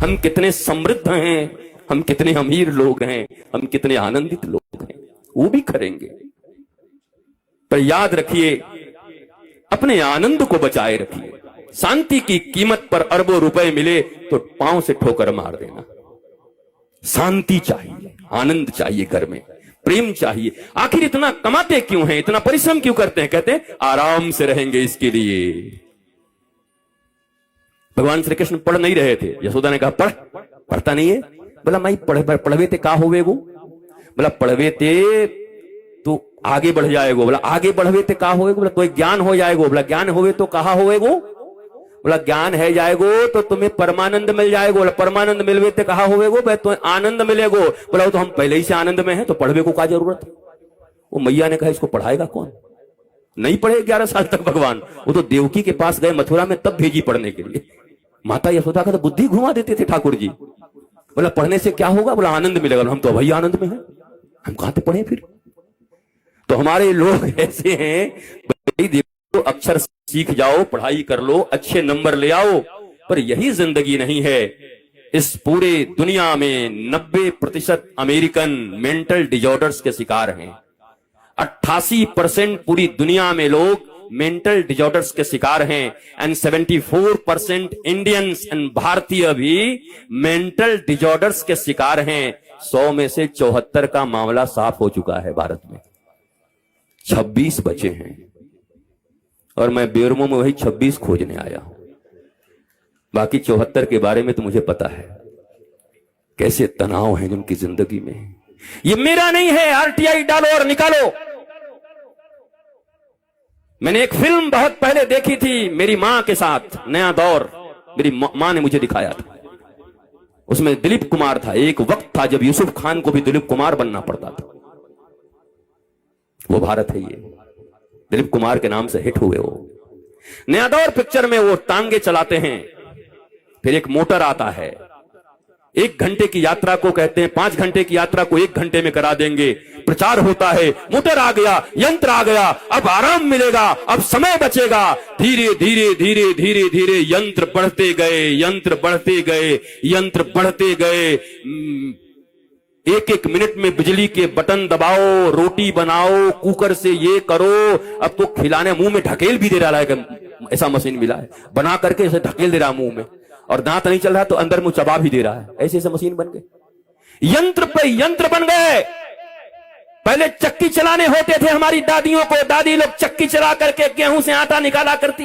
हम कितने समृद्ध हैं, हम कितने अमीर लोग हैं, हम कितने आनंदित लोग हैं, वो भी करेंगे। पर याद रखिए, अपने आनंद को बचाए रखिए। शांति की कीमत पर अरबों रुपए मिले तो पांव से ठोकर मार देना। शांति चाहिए, आनंद चाहिए, घर में प्रेम चाहिए। आखिर इतना कमाते क्यों हैं, इतना परिश्रम क्यों करते हैं? कहते हैं आराम से रहेंगे इसके लिए। भगवान श्री कृष्ण पढ़ नहीं रहे थे, यशोदा ने कहा पढ़ता नहीं है। बोला मैं पढ़वे थे, का होवे वो? बोला पढ़वे थे तो आगे बढ़ जाएगो। बोला आगे बढ़वे थे का होएगो? बोला तो ज्ञान हो जाएगो। बोला ज्ञान होवे तो कहा होएगो? बोला ज्ञान है जाएगो तो तुम्हें परमानंद मिल जाएगो। बोला परमानंद मिलवे थे कहा होवेगो? भाई तो आनंद मिलेगो। बोला तो हम पहले ही से आनंद में हैं, तो पढ़वे को क्या जरूरत है? वो मैया ने कहा इसको पढ़ाएगा कौन? नहीं पढ़े 11 साल तक भगवान। वो तो देवकी के पास गए मथुरा में, तब भेजी पढ़ने के लिए। माता यशोदा का तो बुद्धि घुमा देते थे ठाकुर जी। बोला पढ़ने से क्या होगा? बोला आनंद मिलेगा। हम तो वही आनंद में हैं, हम कहां से पढ़े फिर? तो हमारे लोग ऐसे हैं, देखो अक्षर सीख जाओ, पढ़ाई कर लो, अच्छे नंबर ले आओ, पर यही जिंदगी नहीं है। इस पूरे दुनिया में 90% अमेरिकन मेंटल डिसऑर्डर्स के शिकार हैं। 88% पूरी दुनिया में लोग मेंटल डिसऑर्डर्स के शिकार हैं। एंड 74% इंडियंस एंड भारतीय भी मेंटल डिसऑर्डर्स के शिकार हैं। 100 में से 74 का मामला साफ हो चुका है भारत में, 26 बचे हैं। और मैं बेरमो में वही 26 खोजने आया हूं। बाकी 74 के बारे में तो मुझे पता है कैसे तनाव है जिनकी जिंदगी में। ये मेरा नहीं है, आरटीआई डालो और निकालो। मैंने एक फिल्म बहुत पहले देखी थी मेरी मां के साथ, नया दौर, मेरी मां ने मुझे दिखाया था। उसमें दिलीप कुमार था। एक वक्त था जब यूसुफ खान को भी दिलीप कुमार बनना पड़ता था। वो भारत है, ये दिलीप कुमार के नाम से हिट हुए। वो नया दौर पिक्चर में वो टांगे चलाते हैं, फिर एक मोटर आता है। 1 घंटे की यात्रा को कहते हैं 5 घंटे की यात्रा को 1 घंटे में करा देंगे। प्रचार होता है, मोटर आ गया, यंत्र आ गया, अब आराम मिलेगा, अब समय बचेगा। धीरे धीरे धीरे धीरे धीरे यंत्र बढ़ते गए, यंत्र बढ़ते गए, यंत्र बढ़ते गए। 1-1 मिनट में बिजली के बटन दबाओ, रोटी बनाओ, कुकर से ये करो। अब तो खिलाने मुंह में ढकेल भी दे रहा है, ऐसा मशीन मिला है, बना करके इसे ढकेल दे रहा मुंह में। और दांत नहीं चल रहा तो अंदर मुंह चबा भी दे रहा है। ऐसे ऐसे मशीन बन गए, यंत्र पे यंत्र बन गए। पहले चक्की चलाने होते थे हमारी दादियों को, दादी लोग चक्की चला करके गेहूं से आटा निकाला करती।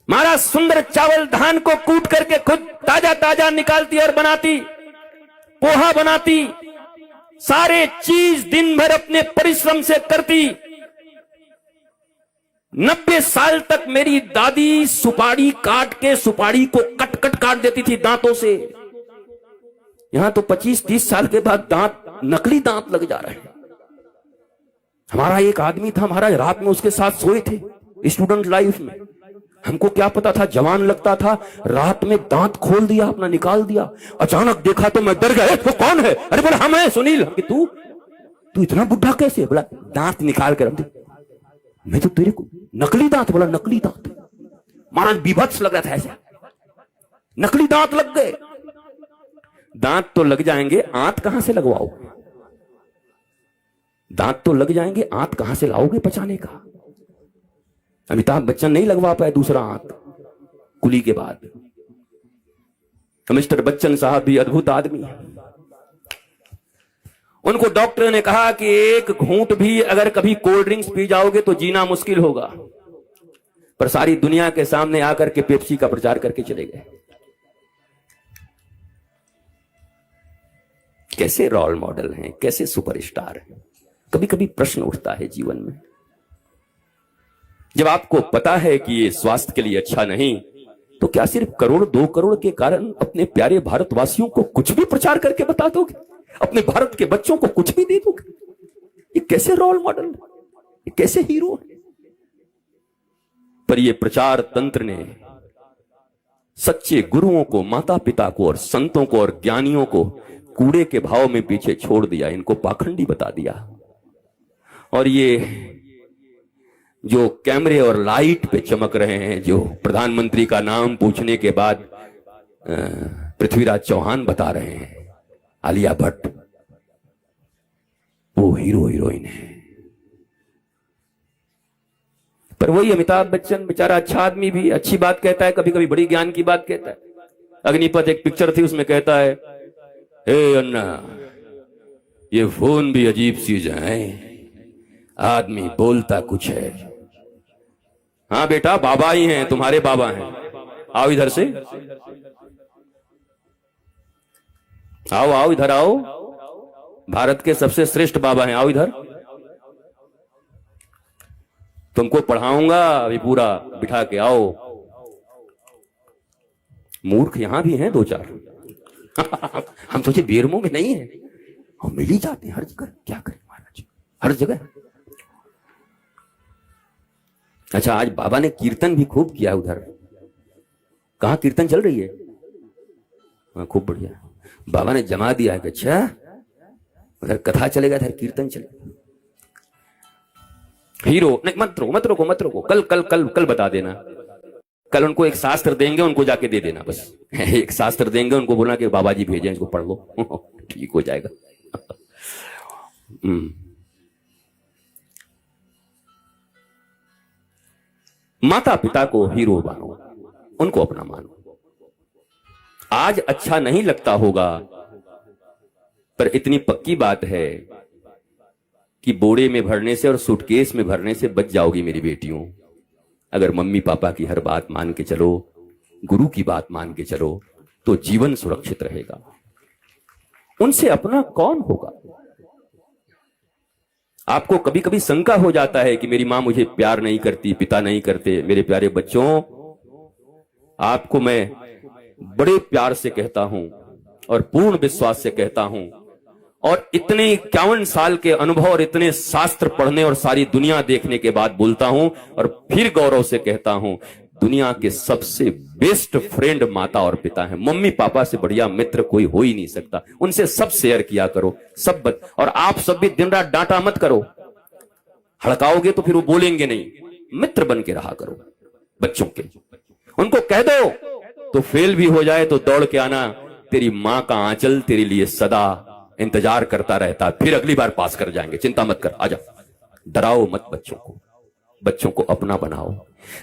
हमारा सुंदर चावल धान को कूट करके खुद ताजा ताजा निकालती और बनाती, पोहा बनाती, सारे चीज दिन भर अपने परिश्रम से करती। 90 साल तक मेरी दादी सुपारी काट के सुपारी को कट कट काट देती थी दांतों से। यहां तो 25-30 साल के बाद दांत, नकली दांत लग जा रहे हैं। हमारा एक आदमी था, हमारा रात में उसके साथ सोए थे स्टूडेंट लाइफ में। हमको क्या पता था, जवान लगता था, रात में दांत खोल दिया, अपना निकाल दिया। अचानक देखा तो मैं डर गया, वो कौन है? अरे बोला हम है सुनील। कि तू इतना बुढ़ा कैसे? बोला दांत निकाल कर। मैं तो तेरे को नकली दांत? बोला नकली दांत। महाराज बीभत्स लग रहा था ऐसा, नकली दांत लग गए। दांत तो लग जाएंगे, आंत कहां से लगवाओ? दांत तो लग जाएंगे, आंत कहां से लाओगे बचाने का? अमिताभ बच्चन नहीं लगवा पाए दूसरा आंत कुली के बाद। मिस्टर बच्चन साहब भी अद्भुत आदमी है। उनको डॉक्टर ने कहा कि एक घूंट भी अगर कभी कोल्ड ड्रिंक्स पी जाओगे तो जीना मुश्किल होगा, पर सारी दुनिया के सामने आकर के पेप्सी का प्रचार करके चले गए। कैसे रोल मॉडल हैं, कैसे सुपरस्टार हैं। कभी कभी प्रश्न उठता है जीवन में, जब आपको पता है कि ये स्वास्थ्य के लिए अच्छा नहीं, तो क्या सिर्फ करोड़ 2 करोड़ के कारण अपने प्यारे भारतवासियों को कुछ भी प्रचार करके बता दोगे? अपने भारत के बच्चों को कुछ भी दे दोगे? ये कैसे रोल मॉडल, ये कैसे हीरो है? पर ये प्रचार तंत्र ने सच्चे गुरुओं को, माता पिता को और संतों को और ज्ञानियों को कूड़े के भाव में पीछे छोड़ दिया, इनको पाखंडी बता दिया। और ये जो कैमरे और लाइट पे चमक रहे हैं, जो प्रधानमंत्री का नाम पूछने के बाद पृथ्वीराज चौहान बता रहे हैं, आलिया भट्ट वो हीरो हीरोइन है। पर वही अमिताभ बच्चन बेचारा अच्छा आदमी भी अच्छी बात कहता है, कभी कभी बड़ी ज्ञान की बात कहता है। अग्निपथ एक पिक्चर थी, उसमें कहता है, हे अन्ना ये फोन भी अजीब चीज है, आदमी बोलता कुछ है। हाँ बेटा, बाबा ही हैं, तुम्हारे बाबा हैं, आओ इधर से, आओ आओ इधर आओ, भारत के सबसे श्रेष्ठ बाबा हैं, आओ इधर, तुमको पढ़ाऊंगा अभी पूरा बिठा के, आओ। मूर्ख यहां भी हैं दो चार हम सोचे बेरमो में नहीं है, हम मिल ही जाते हैं हर जगह, क्या करें महाराज, हर जगह। अच्छा, आज बाबा ने कीर्तन भी खूब किया उधर, कहां कीर्तन चल रही है? हाँ, खूब बढ़िया, बाबा ने जमा दिया है कि अच्छा उधर कथा चलेगा, इधर कीर्तन चलेगा। हीरो नहीं, मत रोको मत रोको मत रोको, कल कल कल कल बता देना, कल उनको एक शास्त्र देंगे, उनको जाके दे देना बस एक शास्त्र देंगे, उनको बोलना कि बाबा जी भेजे, इसको पढ़ लो ठीक हो जाएगा माता पिता को हीरो मानो, उनको अपना मानो। आज अच्छा नहीं लगता होगा, पर इतनी पक्की बात है कि बोरे में भरने से और सूटकेस में भरने से बच जाओगी मेरी बेटियों, अगर मम्मी पापा की हर बात मान के चलो, गुरु की बात मान के चलो, तो जीवन सुरक्षित रहेगा। उनसे अपना कौन होगा? आपको कभी कभी शंका हो जाता है कि मेरी मां मुझे प्यार नहीं करती, पिता नहीं करते। मेरे प्यारे बच्चों, आपको मैं बड़े प्यार से कहता हूं और पूर्ण विश्वास से कहता हूं, और इतने 51 साल के अनुभव और इतने शास्त्र पढ़ने और सारी दुनिया देखने के बाद बोलता हूं, और फिर गौरव से कहता हूं, दुनिया के सबसे बेस्ट फ्रेंड माता और पिता हैं। मम्मी पापा से बढ़िया मित्र कोई हो ही नहीं सकता। उनसे सब शेयर किया करो, सब और आप सब भी दिन रात डांटा मत करो, हड़काओगे तो फिर वो बोलेंगे नहीं। मित्र बन के रहा करो बच्चों के, उनको कह दो तो फेल भी हो जाए तो दौड़ के आना, तेरी मां का आंचल तेरे लिए सदा इंतजार करता रहता, फिर अगली बार पास कर जाएंगे, चिंता मत कर, आजा। डराओ मत बच्चों को, बच्चों को अपना बनाओ।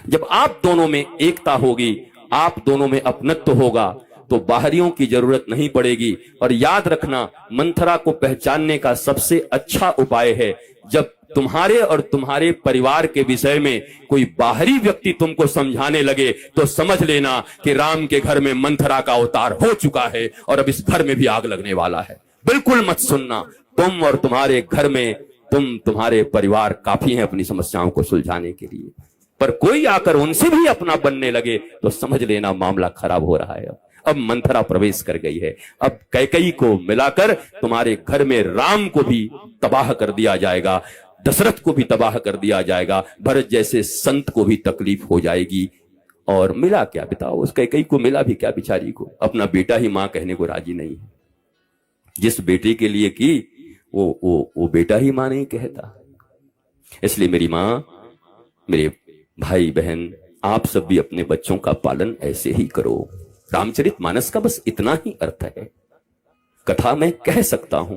जब आप दोनों में एकता होगी, आप दोनों में अपनत्व होगा, तो बाहरियों की जरूरत नहीं पड़ेगी। और याद रखना, मंथरा को पहचानने का सबसे अच्छा उपाय है, जब तुम्हारे और तुम्हारे परिवार के विषय में कोई बाहरी व्यक्ति तुमको समझाने लगे, तो समझ लेना कि राम के घर में मंथरा का अवतार हो चुका है और अब इस घर में भी आग लगने वाला है। बिल्कुल मत सुनना, तुम और तुम्हारे घर में, तुम्हारे परिवार काफी हैं अपनी समस्याओं को सुलझाने के लिए, पर कोई आकर उनसे भी अपना बनने लगे तो समझ लेना मामला खराब हो रहा है। अब मंथरा प्रवेश कर गई है, अब कैकेयी को मिलाकर तुम्हारे घर में राम को भी तबाह कर दिया जाएगा, दशरथ को भी तबाह कर दिया जाएगा, भरत जैसे संत को भी तकलीफ हो जाएगी। और मिला क्या बताओ, उस कैकेयी को मिला भी क्या बेचारी को? अपना बेटा ही मां कहने को राजी नहीं है। जिस बेटे के लिए की वो बेटा ही मां नहीं कहता। इसलिए मेरी मां, मेरे भाई बहन, आप सब भी अपने बच्चों का पालन ऐसे ही करो। रामचरितमानस का बस इतना ही अर्थ है। कथा मैं कह सकता हूं,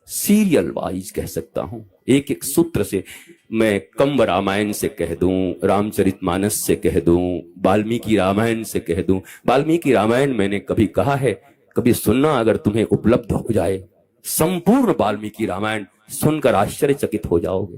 सीरियल वाइज कह सकता हूं, एक एक सूत्र से। मैं कंब रामायण से कह दूं, रामचरितमानस से कह दूं, वाल्मीकि रामायण से कह दूं। वाल्मीकि रामायण मैंने कभी कहा है, कभी सुनना अगर तुम्हें उपलब्ध हो जाए, संपूर्ण वाल्मीकि रामायण सुनकर आश्चर्यचकित हो जाओगे।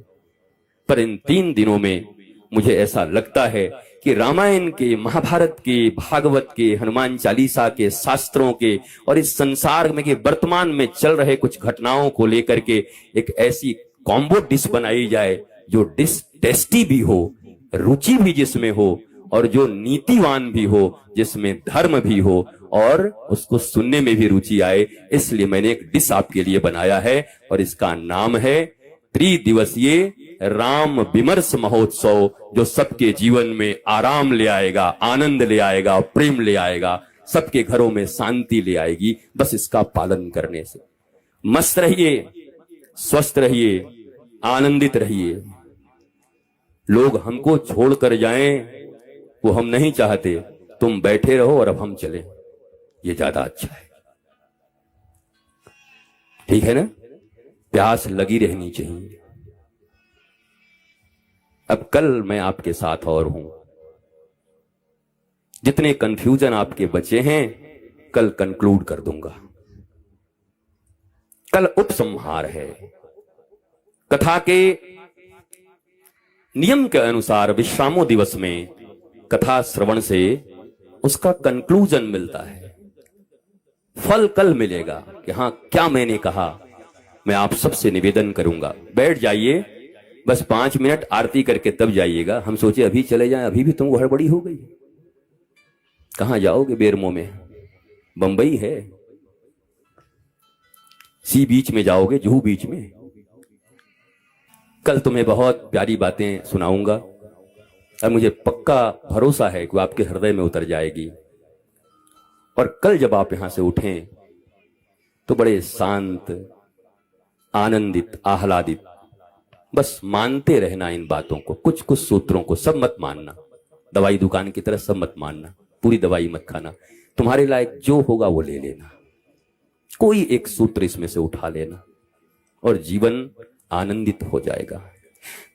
पर इन 3 दिनों में मुझे ऐसा लगता है कि रामायण के, महाभारत के, भागवत के, हनुमान चालीसा के, शास्त्रों के और इस संसार में के वर्तमान में चल रहे कुछ घटनाओं को लेकर के एक ऐसी कॉम्बो डिश बनाई जाए, जो डिश टेस्टी भी हो, रुचि भी जिसमें हो, और जो नीतिवान भी हो, जिसमें धर्म भी हो, और उसको सुनने में भी रुचि आए। इसलिए मैंने एक डिश आपके लिए बनाया है, और इसका नाम है त्रिदिवसीय राम विमर्श महोत्सव, जो सबके जीवन में आराम ले आएगा, आनंद ले आएगा, प्रेम ले आएगा, सबके घरों में शांति ले आएगी, बस इसका पालन करने से। मस्त रहिए, स्वस्थ रहिए, आनंदित रहिए। लोग हमको छोड़कर जाएं वो हम नहीं चाहते, तुम बैठे रहो और अब हम चले। ये ज्यादा अच्छा है। ठीक है ना? प्यास लगी रहनी चाहिए। अब कल मैं आपके साथ और हूं। जितने कंफ्यूजन आपके बचे हैं कल कंक्लूड कर दूंगा। कल उपसंहार है। कथा के नियम के अनुसार विश्रामो दिवस में कथा श्रवण से उसका कंक्लूजन मिलता है। फल कल मिलेगा कि हां क्या मैंने कहा। मैं आप सबसे निवेदन करूंगा, बैठ जाइए, बस 5 मिनट आरती करके तब जाइएगा। हम सोचे अभी चले जाएं, अभी भी तुमको हड़बड़ी हो गई। कहां जाओगे? बेरमो में बंबई है, सी बीच में जाओगे, जुहू बीच में। कल तुम्हें बहुत प्यारी बातें सुनाऊंगा और मुझे पक्का भरोसा है कि आपके हृदय में उतर जाएगी। और कल जब आप यहां से उठें तो बड़े शांत, आनंदित, आह्लादित, बस मानते रहना इन बातों को, कुछ कुछ सूत्रों को। सब मत मानना, दवाई दुकान की तरह सब मत मानना, पूरी दवाई मत खाना। तुम्हारे लायक जो होगा वो ले लेना, कोई एक सूत्र इसमें से उठा लेना और जीवन आनंदित हो जाएगा।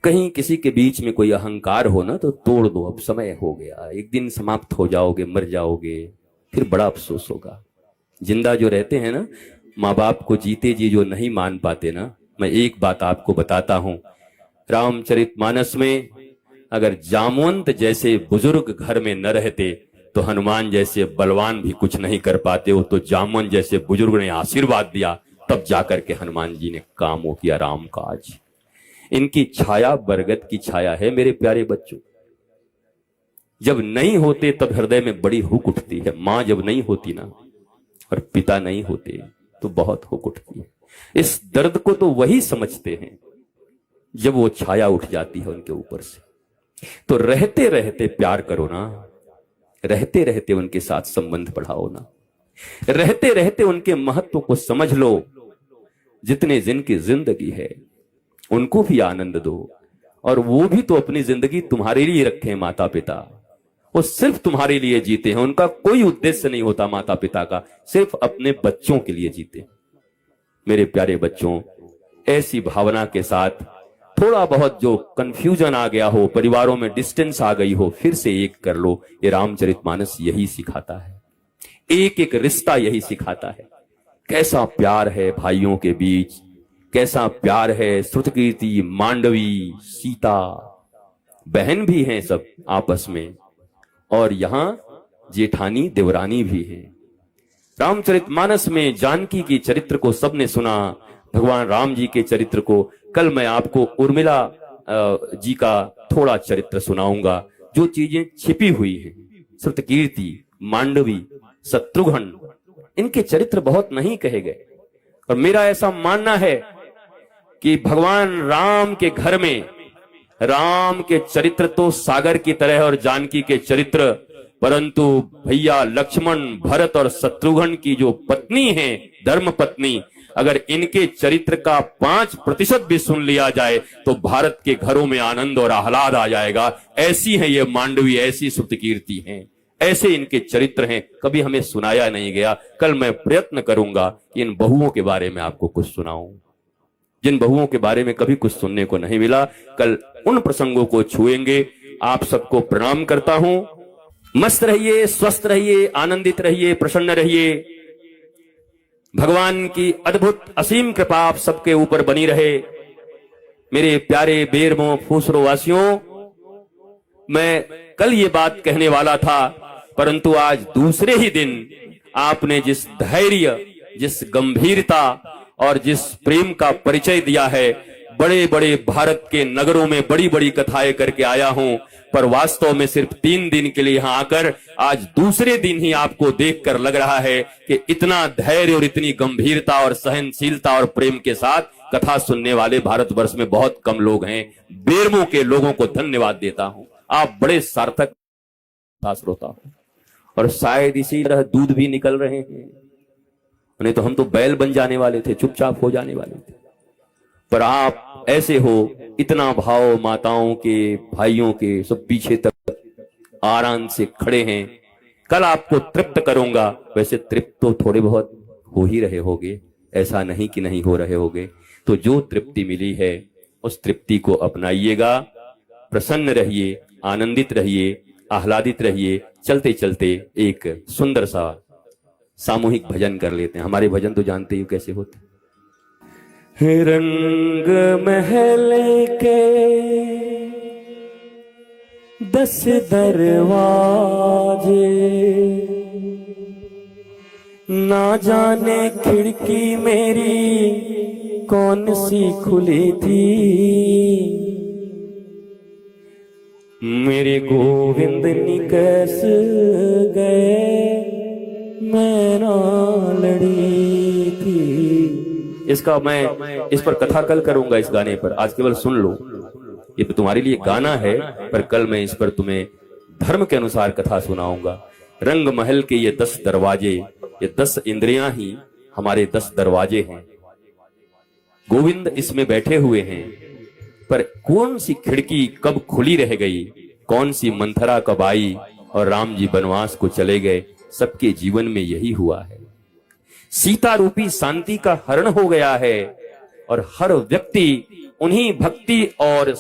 कहीं किसी के बीच में कोई अहंकार हो ना तो तोड़ दो, अब समय हो गया। एक दिन समाप्त हो जाओगे, मर जाओगे, फिर बड़ा अफसोस होगा। जिंदा जो रहते हैं ना, माँ बाप को जीते जी जो नहीं मान पाते ना, मैं एक बात आपको बताता हूं। रामचरितमानस में अगर जामवंत जैसे बुजुर्ग घर में न रहते तो हनुमान जैसे बलवान भी कुछ नहीं कर पाते। हो तो जामवंत जैसे बुजुर्ग ने आशीर्वाद दिया, तब जाकर के हनुमान जी ने काम हो किया, राम काज। इनकी छाया बरगद की छाया है मेरे प्यारे बच्चों। जब नहीं होते तब हृदय में बड़ी हुक उठती है। मां जब नहीं होती ना और पिता नहीं होते तो बहुत हुक उठती है। इस दर्द को तो वही समझते हैं जब वो छाया उठ जाती है उनके ऊपर से। तो रहते रहते प्यार करो ना, रहते रहते उनके साथ संबंध बढ़ाओ ना, रहते रहते उनके महत्व को समझ लो। जितने जिनकी जिंदगी है उनको भी आनंद दो, और वो भी तो अपनी जिंदगी तुम्हारे लिए रखे। माता पिता वो सिर्फ तुम्हारे लिए जीते हैं, उनका कोई उद्देश्य नहीं होता माता पिता का, सिर्फ अपने बच्चों के लिए जीते। मेरे प्यारे बच्चों, ऐसी भावना के साथ थोड़ा बहुत जो कंफ्यूजन आ गया हो, परिवारों में डिस्टेंस आ गई हो, फिर से एक कर लो। ये रामचरितमानस यही सिखाता है, एक एक रिश्ता यही सिखाता है। कैसा प्यार है भाइयों के बीच, कैसा प्यार है श्रुतकीर्ति, मांडवी, सीता, बहन भी हैं सब आपस में, और यहां जेठानी देवरानी भी है। रामचरितमानस में जानकी की चरित्र को सबने सुना, भगवान राम जी के चरित्र को। कल मैं आपको उर्मिला जी का थोड़ा चरित्र सुनाऊंगा। जो चीजें छिपी हुई हैं, श्रुतकीर्ति, मांडवी, शत्रुघ्न, इनके चरित्र बहुत नहीं कहे गए। और मेरा ऐसा मानना है कि भगवान राम के घर में राम के चरित्र तो सागर की तरह है और जानकी के चरित्र, परंतु भैया लक्ष्मण, भरत और शत्रुघ्न की जो पत्नी है, धर्म पत्नी, अगर इनके चरित्र का 5% भी सुन लिया जाए तो भारत के घरों में आनंद और आह्लाद आ जाएगा। ऐसी है ये मांडवी, ऐसी श्रुतकीर्ति हैं, ऐसे इनके चरित्र हैं, कभी हमें सुनाया नहीं गया। कल मैं प्रयत्न करूंगा कि इन बहुओं के बारे में आपको कुछ सुनाऊं, जिन बहुओं के बारे में कभी कुछ सुनने को नहीं मिला। कल उन प्रसंगों को छुएंगे। आप सबको प्रणाम करता हूं। मस्त रहिए, स्वस्थ रहिए, आनंदित रहिए, प्रसन्न रहिए। भगवान की अद्भुत असीम कृपा आप सबके ऊपर बनी रहे। मेरे प्यारे बेरमो फूसरो वासियों, मैं कल ये बात कहने वाला था, परंतु आज दूसरे ही दिन आपने जिस धैर्य, जिस गंभीरता और जिस प्रेम का परिचय दिया है, बड़े बड़े भारत के नगरों में बड़ी बड़ी कथाएं करके आया हूं, पर वास्तव में सिर्फ 3 दिन के लिए यहां आकर आज दूसरे दिन ही आपको देखकर लग रहा है कि इतना धैर्य और इतनी गंभीरता और सहनशीलता और प्रेम के साथ कथा सुनने वाले भारतवर्ष में बहुत कम लोग हैं। बेरमो के लोगों को धन्यवाद देता हूं, आप बड़े सार्थक श्रोता हो, और शायद इसी तरह दूध भी निकल रहे हैं। नहीं तो हम तो बैल बन जाने वाले थे, चुपचाप हो जाने वाले थे, पर आप ऐसे हो, इतना भाव माताओं के, भाइयों के सब पीछे तक आराम से खड़े हैं। कल आपको तृप्त करूंगा। वैसे तृप्त तो थोड़े बहुत हो ही रहे होगे, ऐसा नहीं कि नहीं हो रहे होगे। तो जो तृप्ति मिली है उस तृप्ति को अपनाइएगा, प्रसन्न रहिए, आनंदित रहिए, आह्लादित रहिए। चलते चलते एक सुंदर सा सामूहिक भजन कर लेते हैं। हमारे भजन तो जानते ही कैसे होते हैं। रंग महल के 10 दरवाजे, ना जाने खिड़की मेरी कौन सी खुली थी, मेरे गोविंद निकस गए मैं ना लड़ी थी। इसका मैं इस पर कथा कल करूंगा। इस गाने पर आज केवल सुन लो, ये तुम्हारे लिए गाना है, पर कल मैं इस पर तुम्हें धर्म के अनुसार कथा सुनाऊंगा। रंग महल के ये 10 दरवाजे, ये 10 इंद्रियां ही हमारे 10 दरवाजे हैं। गोविंद इसमें बैठे हुए हैं, पर कौन सी खिड़की कब खुली रह गई, कौन सी मंथरा कब आई और राम जी वनवास को चले गए। सबके जीवन में यही हुआ है। सीता रूपी शांति का हरण हो गया है और हर व्यक्ति उन्हीं भक्ति और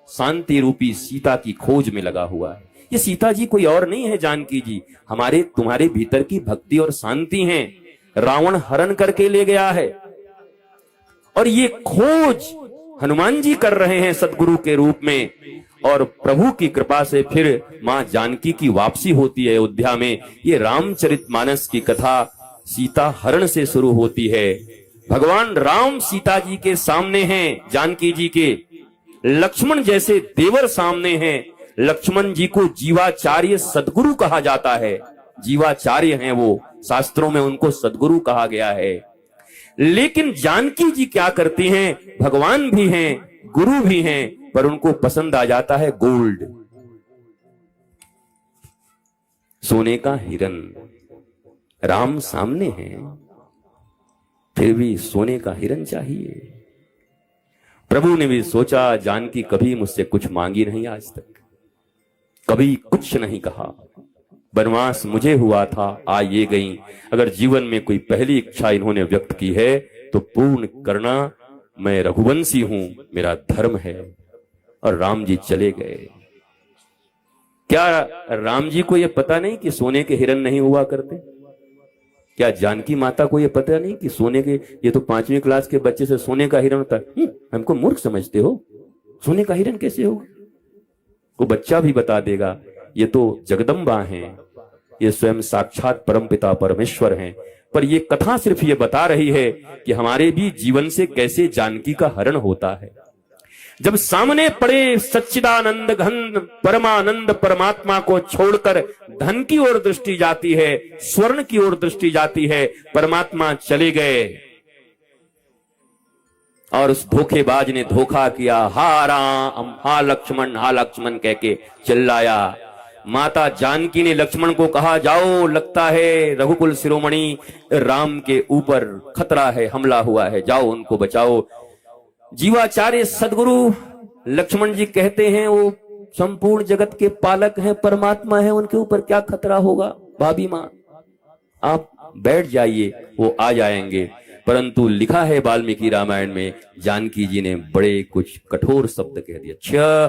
शांति रूपी सीता की खोज में लगा हुआ है। ये सीता जी कोई और नहीं है, जानकी जी हमारे तुम्हारे भीतर की भक्ति और शांति है। रावण हरण करके ले गया है और ये खोज हनुमान जी कर रहे हैं सदगुरु के रूप में, और प्रभु की कृपा से फिर मां जानकी की वापसी होती है अयोध्या में। ये रामचरितमानस की कथा सीता हरण से शुरू होती है। भगवान राम सीता जी के सामने हैं, जानकी जी के लक्ष्मण जैसे देवर सामने हैं। लक्ष्मण जी को जीवाचार्य सदगुरु कहा जाता है। जीवाचार्य हैं वो, शास्त्रों में उनको सदगुरु कहा गया है। लेकिन जानकी जी क्या करती हैं, भगवान भी हैं, गुरु भी हैं, पर उनको पसंद आ जाता है गोल्ड, सोने का हिरन। राम सामने हैं, फिर भी सोने का हिरन चाहिए। प्रभु ने भी सोचा, जानकी कभी मुझसे कुछ मांगी नहीं, आज तक कभी कुछ नहीं कहा। वनवास मुझे हुआ था, आ ये गई। अगर जीवन में कोई पहली इच्छा इन्होंने व्यक्त की है तो पूर्ण करना। मैं रघुवंशी हूं, मेरा धर्म है। और राम जी चले गए। क्या राम जी को यह पता नहीं कि सोने के हिरन नहीं हुआ करते? क्या जानकी माता को यह पता नहीं कि सोने के, ये तो 5वीं क्लास के बच्चे से सोने का हिरन होता है? हमको मूर्ख समझते हो, सोने का हिरन कैसे होगा? वो बच्चा भी बता देगा, ये तो जगदम्बा हैं, ये स्वयं साक्षात परमपिता परमेश्वर हैं। पर ये कथा सिर्फ ये बता रही है कि हमारे भी जीवन से कैसे जानकी का हरण होता है। जब सामने पड़े सच्चिदानंद घन परमानंद परमात्मा को छोड़कर धन की ओर दृष्टि जाती है, स्वर्ण की ओर दृष्टि जाती है। परमात्मा चले गए और उस धोखेबाज ने धोखा किया। हा राम, हा लक्ष्मण कह के चिल्लाया। माता जानकी ने लक्ष्मण को कहा, जाओ, लगता है रघुकुल शिरोमणि राम के ऊपर खतरा है, हमला हुआ है, जाओ उनको बचाओ। जीवाचार्य सदगुरु लक्ष्मण जी कहते हैं, वो संपूर्ण जगत के पालक हैं, परमात्मा है, उनके ऊपर क्या खतरा होगा? भाभी मां आप बैठ जाइए, वो आ जाएंगे। परंतु लिखा है वाल्मीकि रामायण में, जानकी जी ने बड़े कुछ कठोर शब्द कह दिए। अच्छा,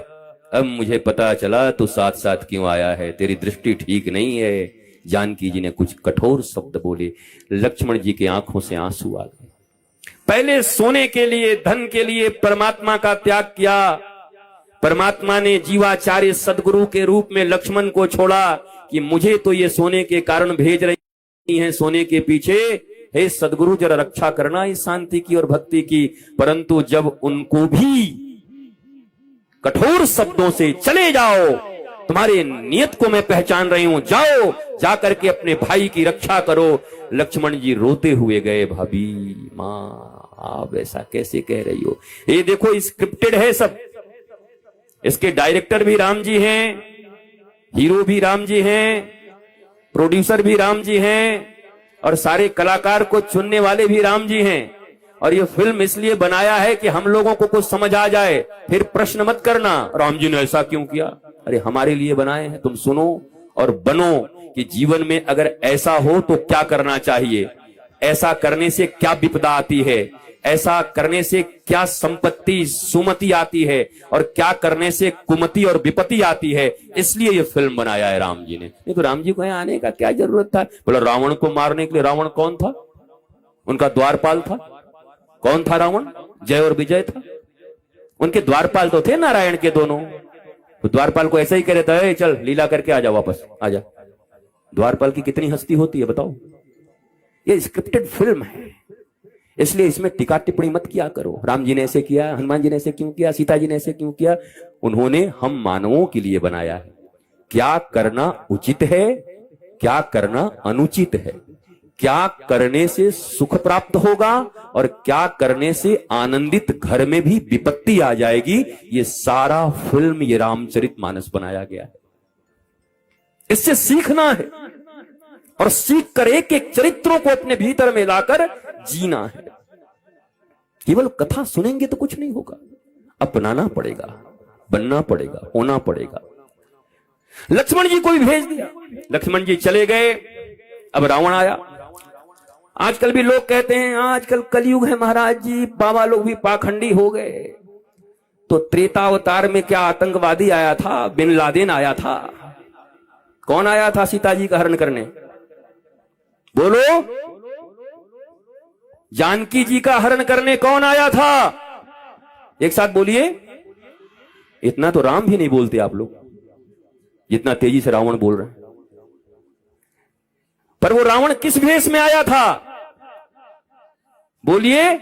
अब मुझे पता चला तू साथ साथ क्यों आया है, तेरी दृष्टि ठीक नहीं है। जानकी जी ने कुछ कठोर शब्द बोले। लक्ष्मण जी की आंखों से आंसू आ गए। पहले सोने के लिए, धन के लिए परमात्मा का त्याग किया। परमात्मा ने जीवाचार्य सदगुरु के रूप में लक्ष्मण को छोड़ा कि मुझे तो ये सोने के कारण भेज रही हैं, सोने के पीछे, हे सदगुरु जरा रक्षा करना इस शांति की और भक्ति की। परंतु जब उनको भी कठोर शब्दों से चले जाओ, तुम्हारे नियत को मैं पहचान रही हूं, जाओ, जाकर के अपने भाई की रक्षा करो। लक्ष्मण जी रोते हुए गए। भाभी मां आप ऐसा कैसे कह रही हो? ये देखो स्क्रिप्टेड है सब, इसके डायरेक्टर भी राम जी हैं, हीरो भी राम जी हैं, प्रोड्यूसर भी राम जी हैं, और सारे कलाकार को चुनने वाले भी राम जी हैं। और ये फिल्म इसलिए बनाया है कि हम लोगों को कुछ समझ आ जाए, फिर प्रश्न मत करना राम जी ने ऐसा क्यों किया। अरे हमारे लिए बनाए हैं, तुम सुनो और बनो कि जीवन में अगर ऐसा हो तो क्या करना चाहिए, ऐसा करने से क्या विपदा आती है, ऐसा करने से क्या संपत्ति सुमति आती है, और क्या करने से कुमति और विपत्ति आती है। इसलिए ये फिल्म बनाया है राम जी ने। नहीं तो राम जी को यहाँ आने का क्या जरूरत था। बोला रावण को मारने के लिए। रावण कौन था? उनका द्वारपाल था। कौन था रावण? जय और विजय था। उनके द्वारपाल तो थे नारायण के दोनों। तो द्वारपाल को ऐसा ही कह देता है, चल लीला करके आ जा, वापस आ जा। द्वारपाल की कितनी हस्ती होती है बताओ। ये स्क्रिप्टेड फिल्म है, इसलिए इसमें टीका टिप्पणी मत किया करो। राम जी ने ऐसे किया, हनुमान जी ने ऐसे क्यों किया, सीता जी ने ऐसे क्यों किया। उन्होंने हम मानवों के लिए बनाया है। क्या करना उचित है, क्या करना अनुचित है, क्या करने से सुख प्राप्त होगा और क्या करने से आनंदित घर में भी विपत्ति आ जाएगी, ये सारा फिल्म ये रामचरितमानस बनाया गया है। इससे सीखना है और सीख कर एक एक चरित्रों को अपने भीतर में लाकर जीना है। केवल कथा सुनेंगे तो कुछ नहीं होगा, अपनाना पड़ेगा, बनना पड़ेगा, होना पड़ेगा। लक्ष्मण जी को भी भेज दिया। लक्ष्मण जी चले गए। अब रावण आया। आजकल भी लोग कहते हैं आजकल कलयुग है महाराज जी, बाबा लोग भी पाखंडी हो गए। तो त्रेता अवतार में क्या आतंकवादी आया था? बिन लादेन आया था। कौन आया था सीता जी का हरण करने? बोलो। जानकी जी का हरण करने कौन आया था? एक साथ बोलिए। इतना तो राम भी नहीं बोलते आप लोग जितना तेजी से रावण बोल रहे हैं। पर वो रावण किस भेष में आया था? बोलिए,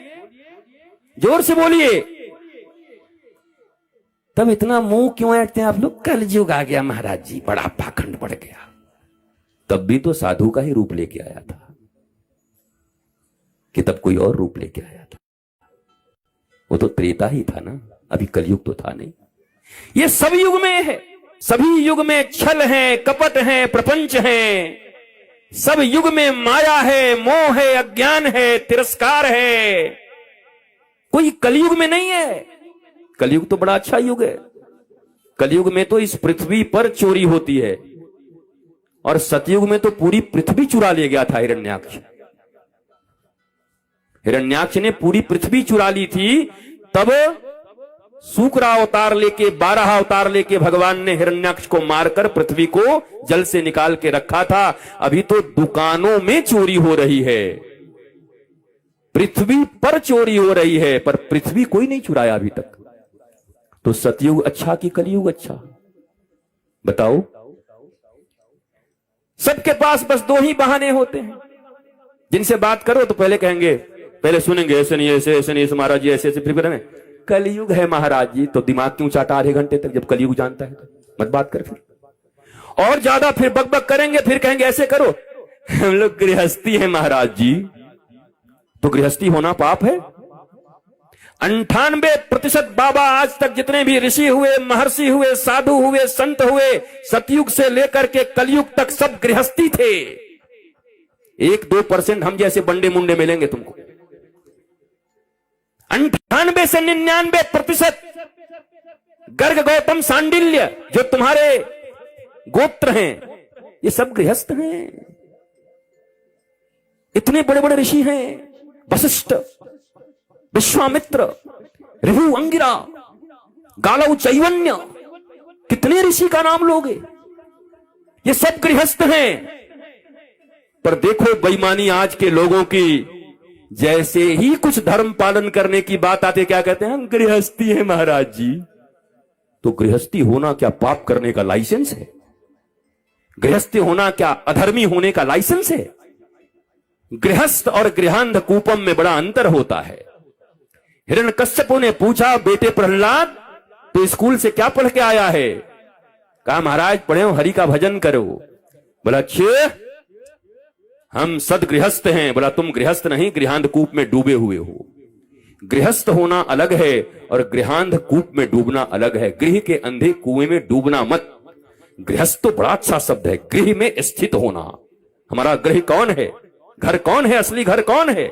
जोर से बोलिए। तब इतना मुंह क्यों ऐंठते हैं आप लोग? कलयुग आ गया महाराज जी, बड़ा पाखंड बढ़ गया। तब भी तो साधु का ही रूप लेके आया था कि तब कोई और रूप लेके आया था? वो तो त्रेता ही था ना, अभी कलयुग तो था नहीं। ये सब युग में है। सभी युग में छल है, कपट है, प्रपंच है। सब युग में माया है, मोह है, अज्ञान है, तिरस्कार है। कोई कलयुग में नहीं है। कलयुग तो बड़ा अच्छा युग है। कलयुग में तो इस पृथ्वी पर चोरी होती है, और सतयुग में तो पूरी पृथ्वी चुरा ले गया था हिरण्याक्ष। हिरण्याक्ष ने पूरी पृथ्वी चुरा ली थी। तब सूकरा अवतार लेके, 12 अवतार लेके भगवान ने हिरण्याक्ष को मारकर पृथ्वी को जल से निकाल के रखा था। अभी तो दुकानों में चोरी हो रही है, पृथ्वी पर चोरी हो रही है, पर पृथ्वी कोई नहीं चुराया अभी तक। तो सतयुग अच्छा कि कलयुग अच्छा? बताओ। सबके पास बस दो ही बहाने होते हैं। जिनसे बात करो तो पहले कहेंगे, पहले सुनेंगे ऐसे नहीं, ऐसे ऐसे नहीं, महाराज जी ऐसे ऐसे। फिर में कलयुग है महाराज जी, तो दिमाग क्यों चाटा आधे घंटे तक? जब कलयुग जानता है तो मत बात कर। फिर और ज्यादा फिर बकबक करेंगे, फिर कहेंगे ऐसे करो। हम लोग गृहस्थी है महाराज जी। तो गृहस्थी होना पाप है? 98% बाबा आज तक जितने भी ऋषि हुए, महर्षि हुए, साधु हुए, संत हुए, सतयुग से लेकर के कलयुग तक सब गृहस्थी थे। 1-2% हम जैसे बंडे मुंडे मिलेंगे तुमको। 98 से 99% गर्ग, गौतम, सांडिल्य जो तुम्हारे गोत्र हैं, ये सब गृहस्थ हैं। इतने बड़े बड़े ऋषि हैं, वशिष्ठ, विश्वामित्र, ऋभु, अंगिरा, गालव, चैवन्य, कितने ऋषि का नाम लोगे? ये सब गृहस्थ हैं। पर देखो बेईमानी आज के लोगों की, जैसे ही कुछ धर्म पालन करने की बात आती है क्या कहते हैं? हम गृहस्थी है महाराज जी। तो गृहस्थी होना क्या पाप करने का लाइसेंस है? गृहस्थी होना क्या अधर्मी होने का लाइसेंस है? गृहस्थ और गृहांध कूपम में बड़ा अंतर होता है। हिरण्यकश्यपु ने पूछा, बेटे प्रहलाद तो स्कूल से क्या पढ़ के आया है? कहा महाराज पढ़े हो, हरि का भजन करो। बोला अच्छे, हम सदगृहस्थ हैं। बोला तुम गृहस्थ नहीं, गृहांध कूप में डूबे हुए हो। गृहस्थ होना अलग है और गृहांध कूप में डूबना अलग है। गृह के अंधे कुएं में डूबना मत। गृहस्थ तो बड़ा अच्छा शब्द है, गृह में स्थित होना। हमारा गृह कौन है? घर कौन है? असली घर कौन है?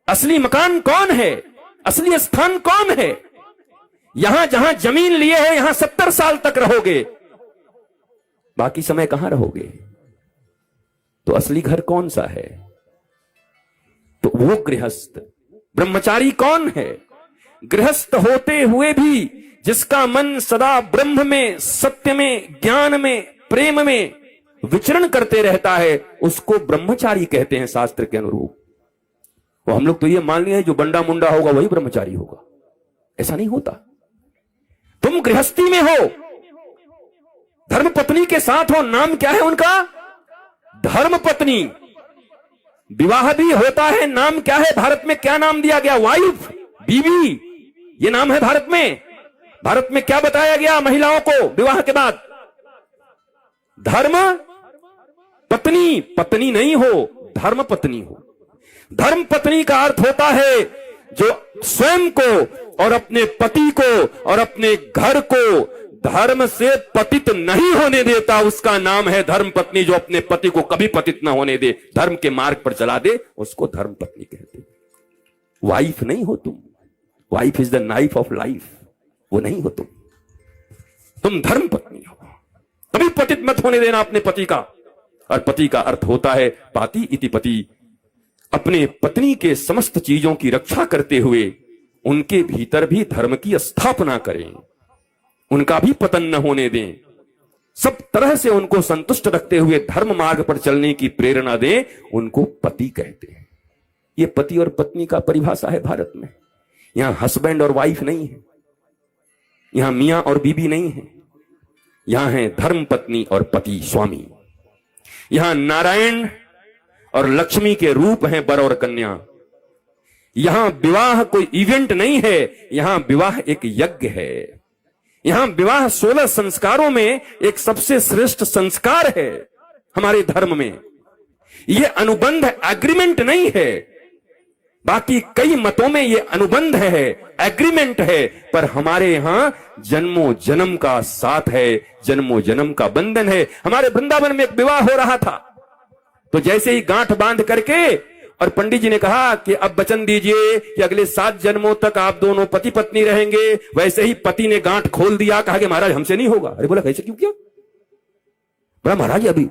असली मकान कौन है? असली स्थान कौन है? यहां जहां जमीन लिए हो, यहां 70 साल तक रहोगे। बाकी समय कहां रहोगे? तो असली घर कौन सा है? तो वो गृहस्थ। ब्रह्मचारी कौन है? गृहस्थ होते हुए भी जिसका मन सदा ब्रह्म में, सत्य में, ज्ञान में, प्रेम में विचरण करते रहता है, उसको ब्रह्मचारी कहते हैं शास्त्र के अनुरूप। वो हम लोग तो ये मान लिए जो बंडा मुंडा होगा वही ब्रह्मचारी होगा। ऐसा नहीं होता। तुम गृहस्थी में हो, धर्म पत्नी के साथ हो, नाम क्या है उनका? धर्म पत्नी। विवाह भी होता है, नाम क्या है? भारत में क्या नाम दिया गया? वाइफ, बीवी, ये नाम है भारत में। भारत में क्या बताया गया महिलाओं को विवाह के बाद? धर्म पत्नी। पत्नी नहीं हो, धर्म पत्नी हो। धर्म पत्नी का अर्थ होता है जो स्वयं को और अपने पति को और अपने घर को धर्म से पतित नहीं होने देता, उसका नाम है धर्म पत्नी। जो अपने पति को कभी पतित ना होने दे, धर्म के मार्ग पर चला दे, उसको धर्म पत्नी कहते हैं। वाइफ नहीं हो तुम। Wife is the knife of life. वो नहीं हो तुम धर्म पत्नी हो। कभी पतित मत होने देना अपने पति का। और पति का अर्थ होता है पाति इति पति। अपने पत्नी के समस्त चीजों की रक्षा करते हुए उनके भीतर भी धर्म की स्थापना करें, उनका भी पतन न होने दें, सब तरह से उनको संतुष्ट रखते हुए धर्म मार्ग पर चलने की प्रेरणा दें, उनको पति कहते हैं। ये पति और पत्नी का परिभाषा है भारत में। यहां हस्बैंड और वाइफ नहीं है, यहां मियां और बीबी नहीं है, यहां है धर्म पत्नी और पति स्वामी। यहां नारायण और लक्ष्मी के रूप हैं वर और कन्या। यहां विवाह कोई इवेंट नहीं है, यहां विवाह एक यज्ञ है। यहां विवाह 16 संस्कारों में एक सबसे श्रेष्ठ संस्कार है हमारे धर्म में। यह अनुबंध एग्रीमेंट नहीं है। बाकी कई मतों में यह अनुबंध है, एग्रीमेंट है, पर हमारे यहां जन्मों जन्म का साथ है, जन्मों जन्म का बंधन है। हमारे वृंदावन में एक विवाह हो रहा था, तो जैसे ही गांठ बांध करके और पंडित जी ने कहा कि अब वचन दीजिए कि अगले 7 जन्मों तक आप दोनों पति पत्नी रहेंगे, वैसे ही पति ने गांठ खोल दिया, कहा कि महाराज हमसे नहीं होगा। अरे बोला कैसे, क्यों किया? बोला महाराज अभी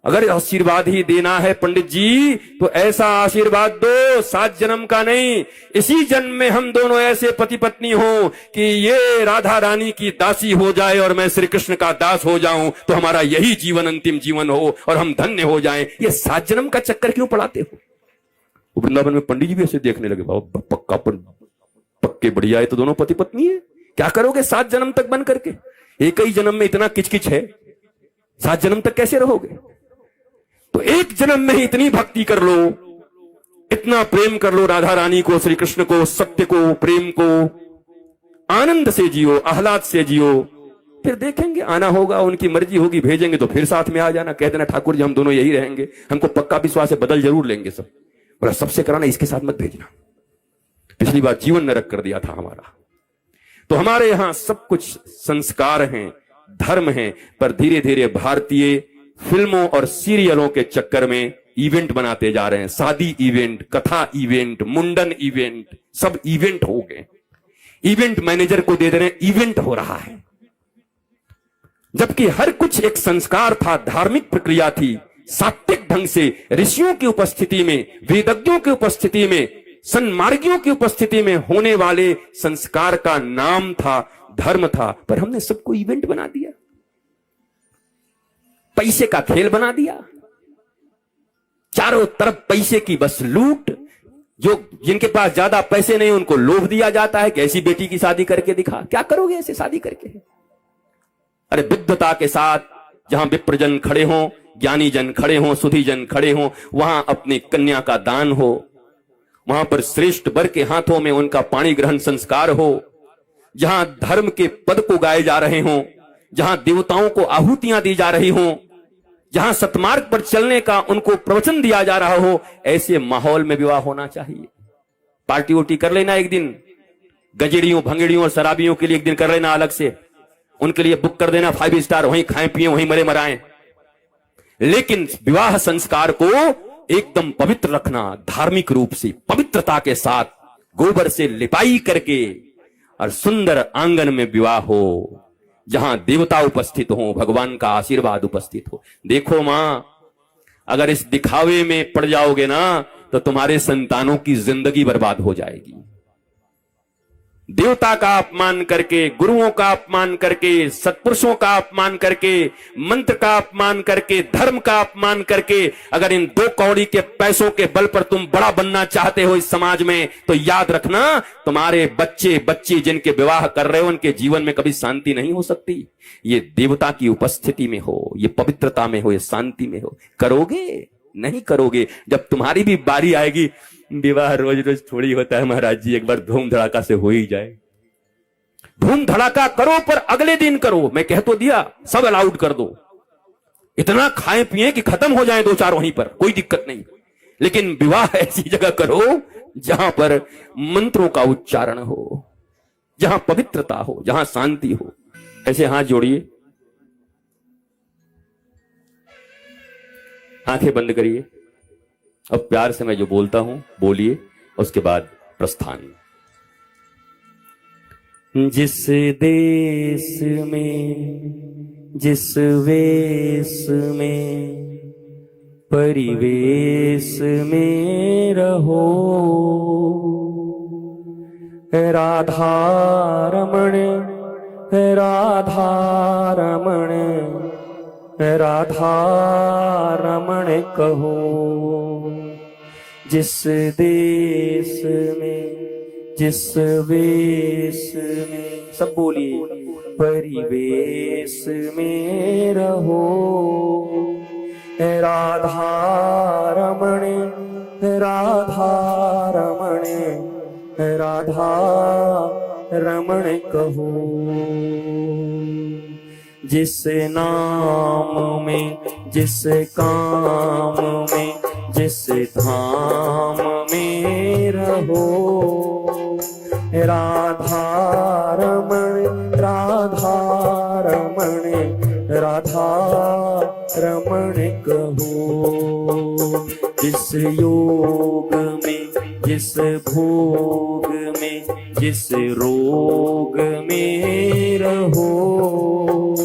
अगर आशीर्वाद ही देना है पंडित जी तो ऐसा आशीर्वाद दो 7 जन्म का नहीं, इसी जन्म में हम दोनों ऐसे पति पत्नी हो कि ये राधा रानी की दासी हो जाए और मैं श्री कृष्ण का दास हो जाऊं, तो हमारा यही जीवन अंतिम जीवन हो और हम धन्य हो जाएं। ये 7 जन्म का चक्कर क्यों पड़ाते हो? वृंदावन में पंडित जी भी ऐसे देखने लगे, बाबा पक्के बढ़िया है, तो दोनों पति पत्नी है, क्या करोगे 7 जन्म तक बन करके? एक ही जन्म में इतना किचकिच है, 7 जन्म तक कैसे रहोगे? तो एक जन्म में ही इतनी भक्ति कर लो, इतना प्रेम कर लो राधा रानी को, श्री कृष्ण को, सत्य को, प्रेम को, आनंद से जियो, आह्लाद से जियो। फिर देखेंगे, आना होगा, उनकी मर्जी होगी, भेजेंगे तो फिर साथ में आ जाना, कह देना ठाकुर जी हम दोनों यही रहेंगे, हमको पक्का विश्वास है बदल जरूर लेंगे सब। बोला सबसे कराना, इसके साथ मत भेजना, पिछली बार जीवन नरक कर दिया था हमारा। तो हमारे यहां सब कुछ संस्कार हैं, धर्म हैं, पर धीरे धीरे भारतीय फिल्मों और सीरियलों के चक्कर में इवेंट बनाते जा रहे हैं। शादी इवेंट, कथा इवेंट, मुंडन इवेंट, सब इवेंट हो गए। इवेंट मैनेजर को दे दे रहे हैं, इवेंट हो रहा है, जबकि हर कुछ एक संस्कार था, धार्मिक प्रक्रिया थी, सात्विक ढंग से ऋषियों की उपस्थिति में, वेदज्ञों की उपस्थिति में, सन्मार्गियों की उपस्थिति में होने वाले संस्कार का नाम था, धर्म था। पर हमने सबको इवेंट बना दिया, पैसे का खेल बना दिया, चारों तरफ पैसे की बस लूट। जो जिनके पास ज्यादा पैसे नहीं उनको लोभ दिया जाता है कि ऐसी बेटी की शादी करके दिखा। क्या करोगे ऐसे शादी करके? अरे विद्वता के साथ जहां विप्रजन खड़े हों, ज्ञानी जन खड़े हों, सुधी जन खड़े हों, वहां अपनी कन्या का दान हो, वहां पर श्रेष्ठ वर के हाथों में उनका पाणी ग्रहण संस्कार हो, जहां धर्म के पद को गाए जा रहे हों, जहां देवताओं को आहुतियां दी जा रही हों, जहां सतमार्ग पर चलने का उनको प्रवचन दिया जा रहा हो, ऐसे माहौल में विवाह होना चाहिए। पार्टी वोटी कर लेना एक दिन, गजेड़ियों भंगेड़ियों और शराबियों के लिए एक दिन कर लेना अलग से, उनके लिए बुक कर देना 5 स्टार, वहीं खाएं पिए वहीं मरे मराएं। लेकिन विवाह संस्कार को एकदम पवित्र रखना, धार्मिक रूप से पवित्रता के साथ गोबर से लिपाई करके और सुंदर आंगन में विवाह हो, जहां देवता उपस्थित हो, भगवान का आशीर्वाद उपस्थित हो। देखो मां, अगर इस दिखावे में पड़ जाओगे ना तो तुम्हारे संतानों की जिंदगी बर्बाद हो जाएगी। देवता का अपमान करके, गुरुओं का अपमान करके, सत्पुरुषों का अपमान करके, मंत्र का अपमान करके, धर्म का अपमान करके अगर इन 2 कौड़ी के पैसों के बल पर तुम बड़ा बनना चाहते हो इस समाज में, तो याद रखना तुम्हारे बच्चे बच्ची जिनके विवाह कर रहे हो उनके जीवन में कभी शांति नहीं हो सकती। ये देवता की उपस्थिति में हो, ये पवित्रता में हो, ये शांति में हो। करोगे? नहीं करोगे। जब तुम्हारी भी बारी आएगी, विवाह रोज रोज थोड़ी होता है महाराज जी, एक बार धूम धड़ाका से हो ही जाए। धूम धड़ाका करो पर अगले दिन करो। मैं कह तो दिया, सब अलाउड कर दो, इतना खाएं पिए कि खत्म हो जाए 2-4 वहीं पर, कोई दिक्कत नहीं। लेकिन विवाह ऐसी जगह करो जहां पर मंत्रों का उच्चारण हो, जहां पवित्रता हो, जहां शांति हो। ऐसे हाथ जोड़िए, आंखें बंद करिए। अब प्यार से मैं जो बोलता हूं बोलिए, उसके बाद प्रस्थान। जिस देश में, जिस वेश में, परिवेश में रहो, राधा रमण, राधा रमण, राधा रमण कहो। जिस देश में, जिस वेश में, सब बोलिए, परिवेश में रहो, राधा रमण, राधा रमण, राधा रमण कहो। जिस नाम में, जिस काम में, जिस धाम में रहो, राधा रमण, राधा रमण, राधा रमण कहो। जिस योग में, जिस भोग में, जिस रोग में रहो,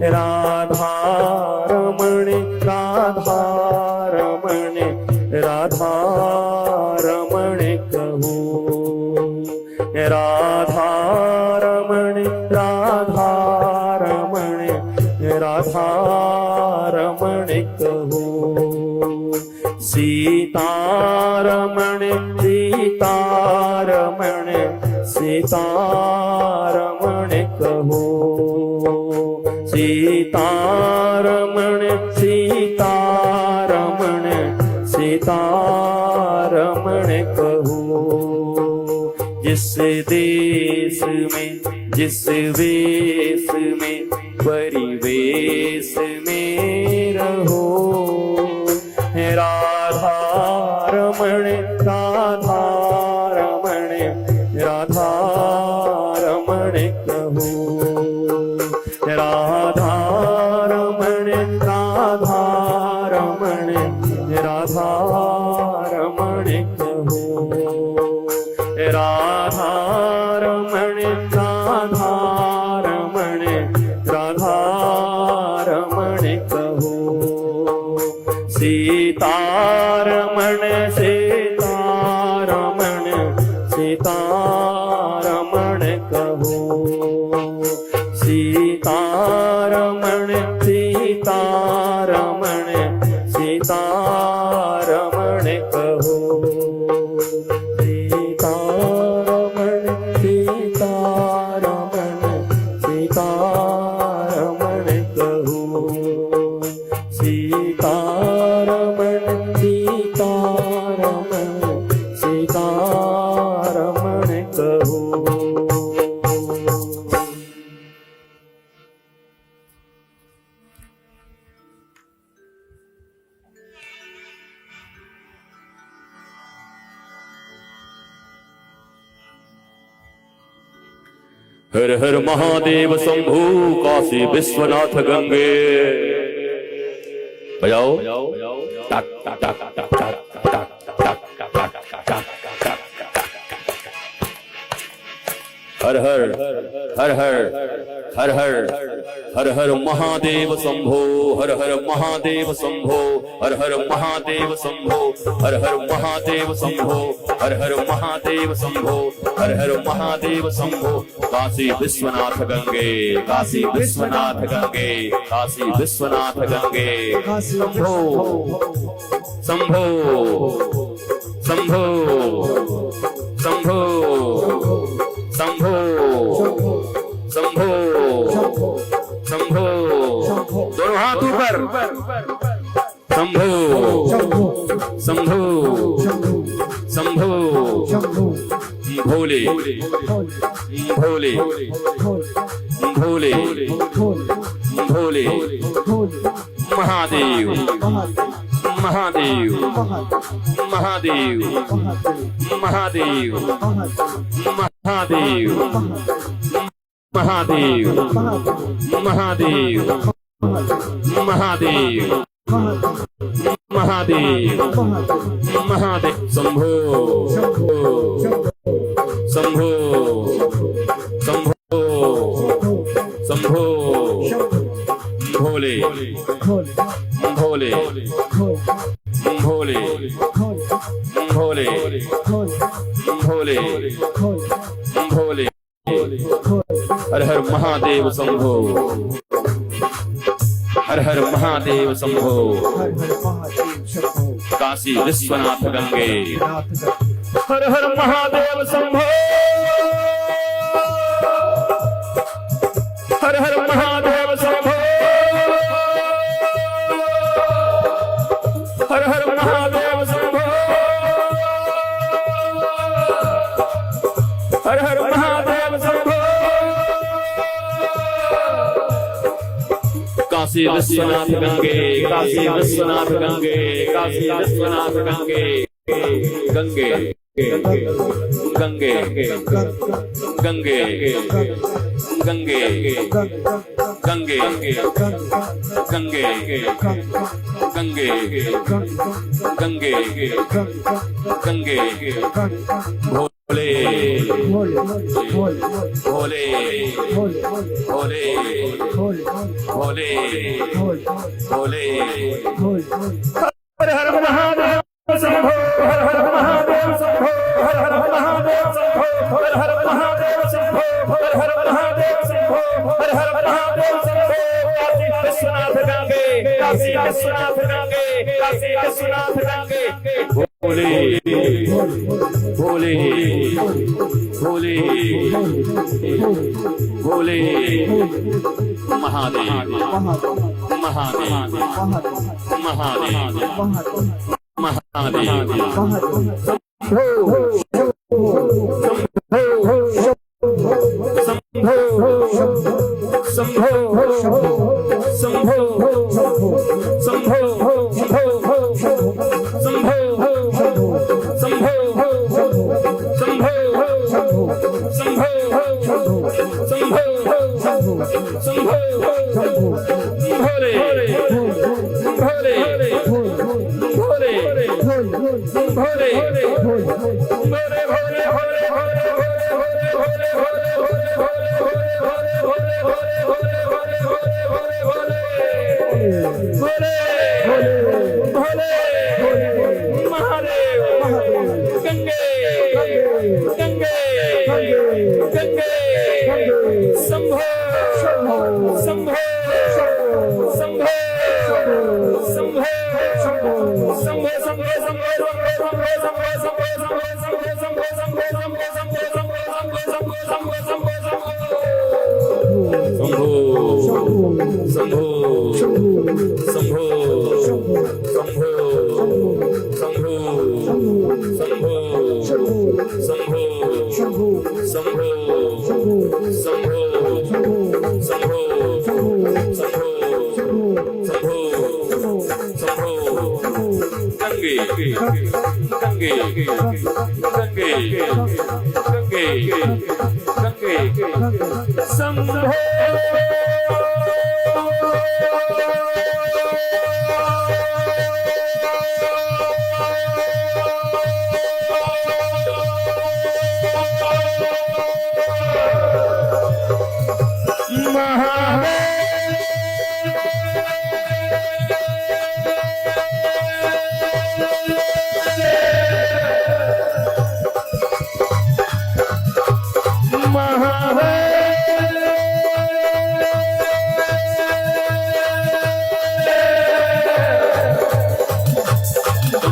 राधा रमण, राधा रमण, राधा रमण कहो। राधा रमण, राधा रमण, राधा रमण कहो। सीता रमण, सीता रमण, सीता रमण कहो। सीता रमण, सीता रमण, सीता रमण कहो। जिस देश में, जिस वेश में, परिवेश में रहो, राधा रमण, राधा रमण, राधा रमण कहो। राधा रमण, राधा रमण, राधा रमण कहो। राधा रमण, राधा रमण, राधा रमण कहो। सीता रमण, सीता रमण, सीता रमण कहो। सीता रमण, सीता रमण, सीता रमण कहो। सीता रमण, सीता रमण, सीता रमण कहो। सीता रमण, सीता रमण, सीता रमण कहो। हर हर महादेव शंभू काशी विश्वनाथ गंगे। बजाओ टक टक टक टक टक टक टक टक। हर हर हर हर हर हर हर हर महादेव शंभो, हर हर महादेव शंभो, हर हर महादेव शंभो, हर हर महादेव शंभो, हर हर महादेव शंभो, हर हर महादेव शंभो। काशी विश्वनाथ गंगे, काशी विश्वनाथ गंगे, काशी विश्वनाथ गंगे। शंभो शंभो शंभो शंभो शंभो शंभो शंभो। दोनों हाथ ऊपर। शंभो शंभो शंभो। भोले भोले भोले भोले। महादेव महादेव महादेव महादेव महादेव महादेव महादेव महादेव महादेव महादेव। शंभो शंभो शंभो शंभो। भोले भोले भोले भोले भोले भोले। हर हर महादेव शंभो, हर हर महादेव शंभो। काशी विश्वनाथ गंगे। हर हर महादेव शंभो, हर हर महादेव शंभो, हर हर महादेव शंभो, हर हर महादेव शंभो। काशी विश्वनाथ गंगे, काशी विश्वनाथ गंगे, काशी विश्वनाथ गंगे। गंगे गंगे गंगे गंगे गंगे गंगे गंगे गंगे गंगे। भोले भोले भोले भोले भोले भोले। हर हर महादेव शंभो, हर हर महादेव शंभो, हर हर महादेव शंभो, हर हर महादेव शंभो, हर हर महादेव शंभो, हर हर महादेव शंभो। काशी विश्वनाथ गंगे, काशी विश्वनाथ गंगे, काशी विश्वनाथ गंगे। भोले भोले भोले भोले। महादेव महादेव महादेव महादेव। शंभो शंभो शंभो भोले भोले भोले भोले महादेव। गंगे गंगे गंगे। शंभो शंभो शंभो शंभो शंभो महादेव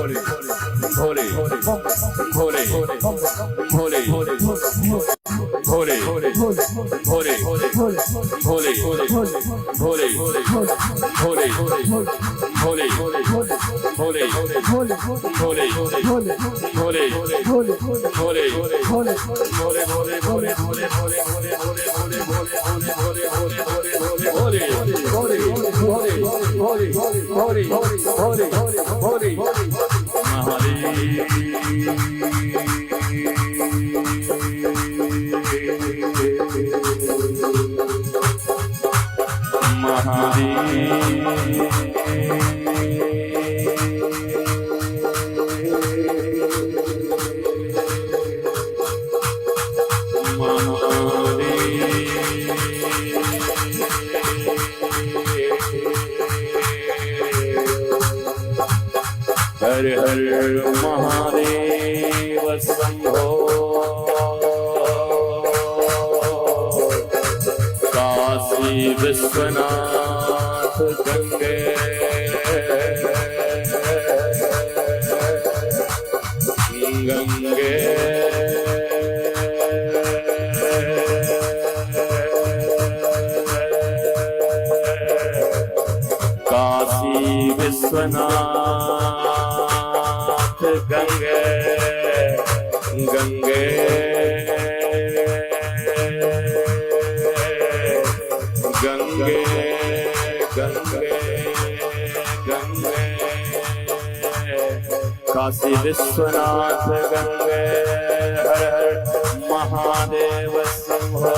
भोले भोले भोले भोले भोले भोले भोले भोले भोले भोले भोले हर हर महादेव शंभो काशी विश्वनाथ गंगे गंगे काशी विश्वनाथ गंगे गंगे गंगे गंगे गंगे काशी विश्वनाथ गंगे हर हर महादेव शंभो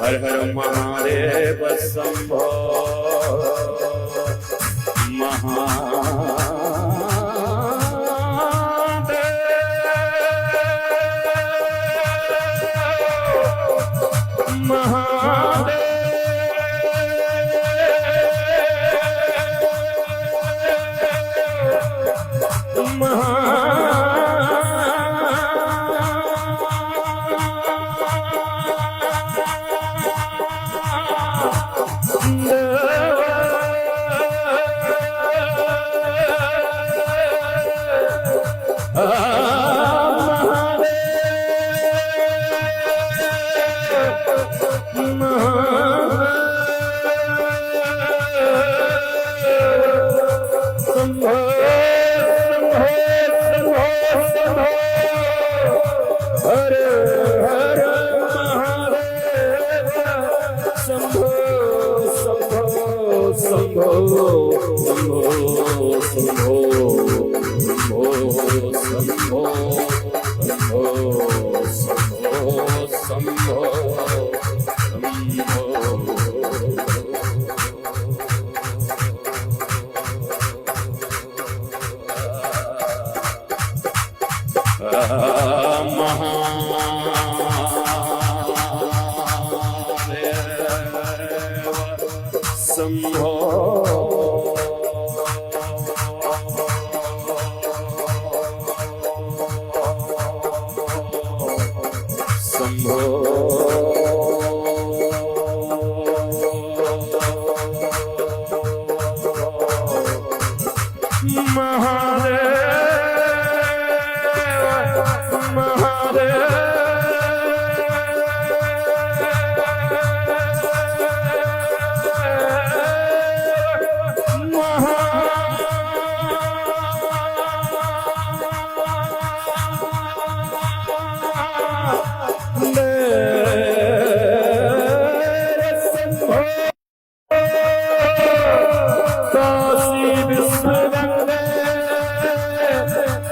हर हर महादेव शंभो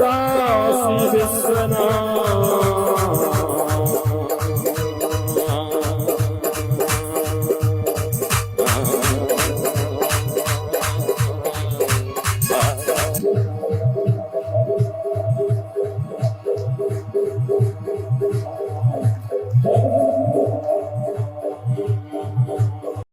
काशी विश्वनाथ